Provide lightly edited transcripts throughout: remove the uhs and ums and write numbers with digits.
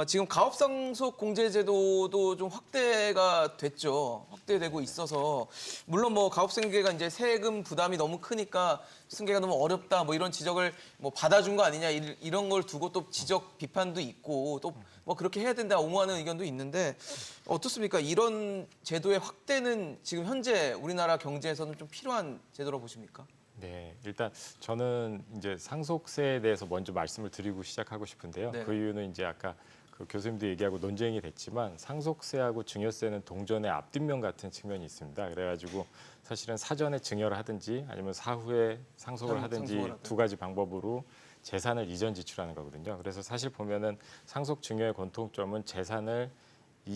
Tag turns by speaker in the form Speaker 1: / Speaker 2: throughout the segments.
Speaker 1: 지금 가업상속 공제제도도 좀 확대가 됐죠. 확대되고 있어서 물론 뭐 가업승계가 이제 세금 부담이 너무 크니까 승계가 너무 어렵다 뭐 이런 지적을 뭐 받아준 거 아니냐 이런 걸 두고 또 지적 비판도 있고 또 뭐 그렇게 해야 된다 옹호하는 의견도 있는데 어떻습니까? 이런 제도의 확대는 지금 현재 우리나라 경제에서는 좀 필요한 제도라고 보십니까?
Speaker 2: 네, 일단 저는 이제 상속세에 대해서 먼저 말씀을 드리고 시작하고 싶은데요.
Speaker 1: 네.
Speaker 2: 그 이유는 이제 아까 그 교수님도 얘기하고 논쟁이 됐지만 상속세하고 증여세는 동전의 앞뒷면 같은 측면이 있습니다. 그래가지고 사실은 사전에 증여를 하든지 아니면 사후에 상속을 하든지 두 가지 방법으로 재산을 이전 지출하는 거거든요. 그래서 사실 보면은 상속 증여의 공통점은 재산을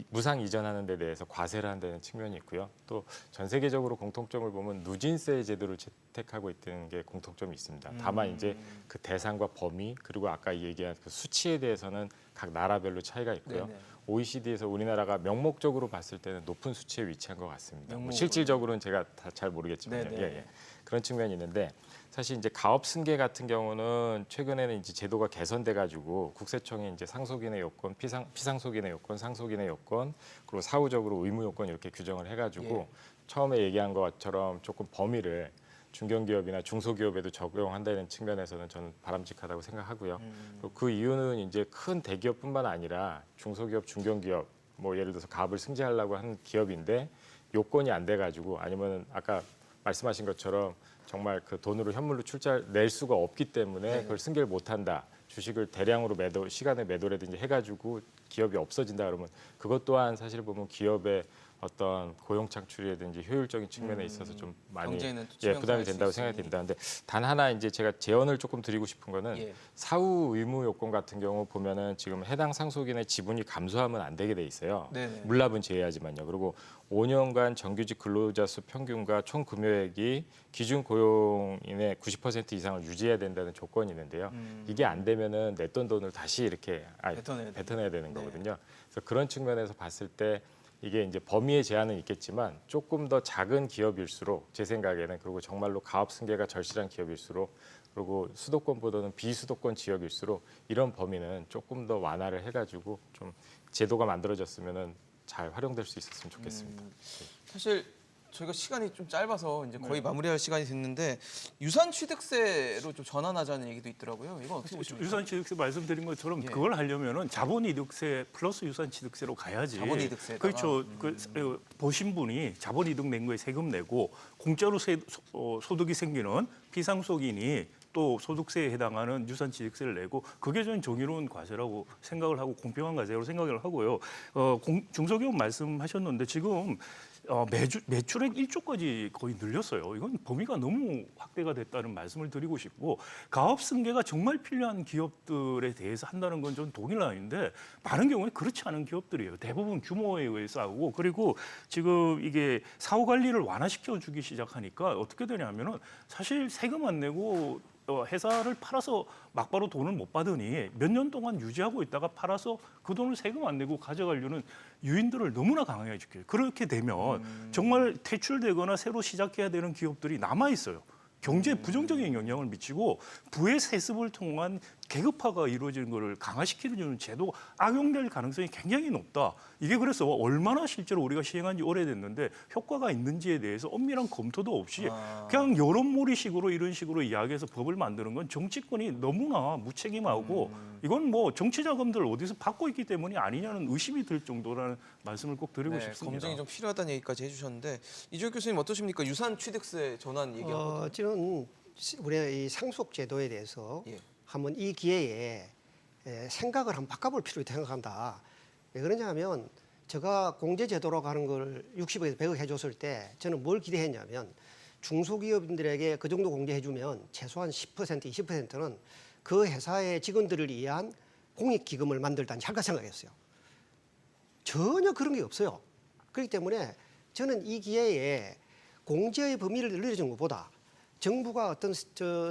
Speaker 2: 무상 이전하는 데 대해서 과세를 한다는 측면이 있고요. 또 전 세계적으로 공통점을 보면 누진세 제도를 채택하고 있다는 게 공통점이 있습니다. 다만 이제 그 대상과 범위 그리고 아까 얘기한 그 수치에 대해서는 각 나라별로 차이가 있고요.
Speaker 1: 네네.
Speaker 2: OECD에서 우리나라가 명목적으로 봤을 때는 높은 수치에 위치한 것 같습니다. 뭐 실질적으로는 제가 다 잘 모르겠지만요. 예. 그런 측면이 있는데 사실 이제 가업 승계 같은 경우는 최근에는 이제 제도가 개선돼 가지고 국세청이 이제 상속인의 요건, 피상속인의 요건, 상속인의 요건, 그리고 사후적으로 의무 요건 이렇게 규정을 해가지고 처음에 얘기한 것처럼 조금 범위를 중견기업이나 중소기업에도 적용한다는 측면에서는 저는 바람직하다고 생각하고요. 그리고 그 이유는 이제 큰 대기업뿐만 아니라 중소기업, 중견기업, 뭐 예를 들어서 가업을 승계하려고 하는 기업인데 요건이 안 돼가지고 아니면 아까 말씀하신 것처럼 정말 그 돈으로 현물로 낼 수가 없기 때문에 그걸 승계를 못한다. 주식을 대량으로 시간에 매도라든지 해가지고 기업이 없어진다 그러면 그것 또한 사실 보면 기업의 어떤 고용 창출이라든지 효율적인 측면에 있어서 좀 많이 부담이 된다고 생각이 듭니다. 근데 단 하나 이제 제가 제언을 조금 드리고 싶은 거는 사후 의무 요건 같은 경우 보면은 지금 해당 상속인의 지분이 감소하면 안 되게 돼 있어요.
Speaker 1: 네네.
Speaker 2: 물납은 제외하지만요. 그리고 5년간 정규직 근로자 수 평균과 총 금요액이 기준 고용인의 90% 이상을 유지해야 된다는 조건이 있는데요. 이게 안 되면은 냈던 돈을 다시 이렇게 뱉어내야 되는 거거든요. 그래서 그런 측면에서 봤을 때 이게 이제 범위의 제한은 있겠지만 조금 더 작은 기업일수록 제 생각에는 그리고 정말로 가업 승계가 절실한 기업일수록 그리고 수도권보다는 비수도권 지역일수록 이런 범위는 조금 더 완화를 해가지고 좀 제도가 만들어졌으면은 잘 활용될 수 있었으면 좋겠습니다.
Speaker 1: 사실 저희가 시간이 좀 짧아서 이제 거의 마무리할 시간이 됐는데 유산 취득세로 좀 전환하자는 얘기도 있더라고요. 이건 어떻게 보십니까?
Speaker 3: 유산 취득세 말씀드린 것처럼 그걸 하려면은 자본이득세 플러스 유산 취득세로 가야지.
Speaker 1: 자본이득세
Speaker 3: 그렇죠. 보신 분이 자본이득 낸 거에 세금 내고 공짜로 소득이 생기는 비상속인이 또 소득세에 해당하는 유산취득세를 내고 그게 저는 정의로운 과세라고 생각을 하고 공평한 과세라고 생각을 하고요. 중소기업 말씀하셨는데 지금 매출액 1조까지 거의 늘렸어요. 이건 범위가 너무 확대가 됐다는 말씀을 드리고 싶고 가업 승계가 정말 필요한 기업들에 대해서 한다는 건 좀 동일라인데 많은 경우에 그렇지 않은 기업들이에요. 대부분 규모에 의해서 하고 그리고 지금 이게 사후 관리를 완화시켜 주기 시작하니까 어떻게 되냐면은 사실 세금 안 내고 회사를 팔아서 막바로 돈을 못 받으니 몇 년 동안 유지하고 있다가 팔아서 그 돈을 세금 안 내고 가져가려는 유인들을 너무나 강하게 지켜요. 그렇게 되면 정말 퇴출되거나 새로 시작해야 되는 기업들이 남아 있어요. 경제에 부정적인 영향을 미치고 부의 세습을 통한 계급화가 이루어지는 것을 강화시키는 제도가 악용될 가능성이 굉장히 높다. 이게 그래서 얼마나 실제로 우리가 시행한 지 오래됐는데 효과가 있는지에 대해서 엄밀한 검토도 없이 그냥 여론몰이식으로 이런 식으로 이야기해서 법을 만드는 건 정치권이 너무나 무책임하고 이건 뭐 정치 자금들 어디서 받고 있기 때문이 아니냐는 의심이 들 정도라는 말씀을 꼭 드리고 싶습니다.
Speaker 1: 검증이 좀 필요하다는 얘기까지 해주셨는데 이주혁 교수님 어떠십니까? 유산 취득세 전환 얘기하고
Speaker 4: 저는 우리 이 상속 제도에 대해서 한번 이 기회에 생각을 한번 바꿔볼 필요가 있다고 생각합니다. 왜 그러냐면 제가 공제제도라고 하는 걸 60억에서 100억 해줬을 때 저는 뭘 기대했냐면 중소기업인들에게 그 정도 공제해주면 최소한 10%, 20%는 그 회사의 직원들을 위한 공익기금을 만들다니 할까 생각했어요. 전혀 그런 게 없어요. 그렇기 때문에 저는 이 기회에 공제의 범위를 늘려주는 것보다 정부가 어떤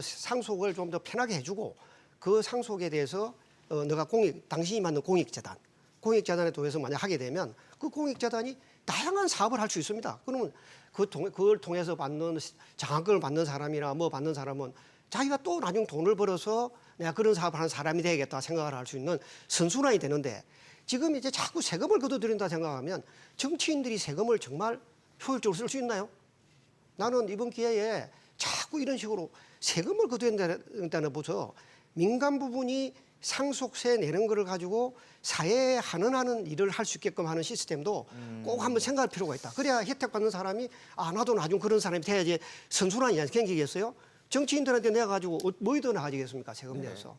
Speaker 4: 상속을 좀 더 편하게 해주고 그 상속에 대해서 너가 당신이 만든 공익재단에 통해서 만약 하게 되면 그 공익재단이 다양한 사업을 할 수 있습니다. 그러면 그걸 통해서 받는 장학금을 받는 사람이나 뭐 받는 사람은 자기가 또 나중 돈을 벌어서 내가 그런 사업을 하는 사람이 되겠다 생각을 할 수 있는 선순환이 되는데 지금 이제 자꾸 세금을 거둬들인다 생각하면 정치인들이 세금을 정말 효율적으로 쓸 수 있나요? 나는 이번 기회에 자꾸 이런 식으로 세금을 거둬낸다는 보죠. 민간 부분이 상속세 내는 거를 가지고 사회에 환원하는 일을 할 수 있게끔 하는 시스템도 꼭 한번 생각할 필요가 있다. 그래야 혜택 받는 사람이 아 나도 나중 그런 사람이 돼야지 선순환이 생기겠어요? 정치인들한테 내가 가지고 뭐이든 하지겠습니까? 세금 내서.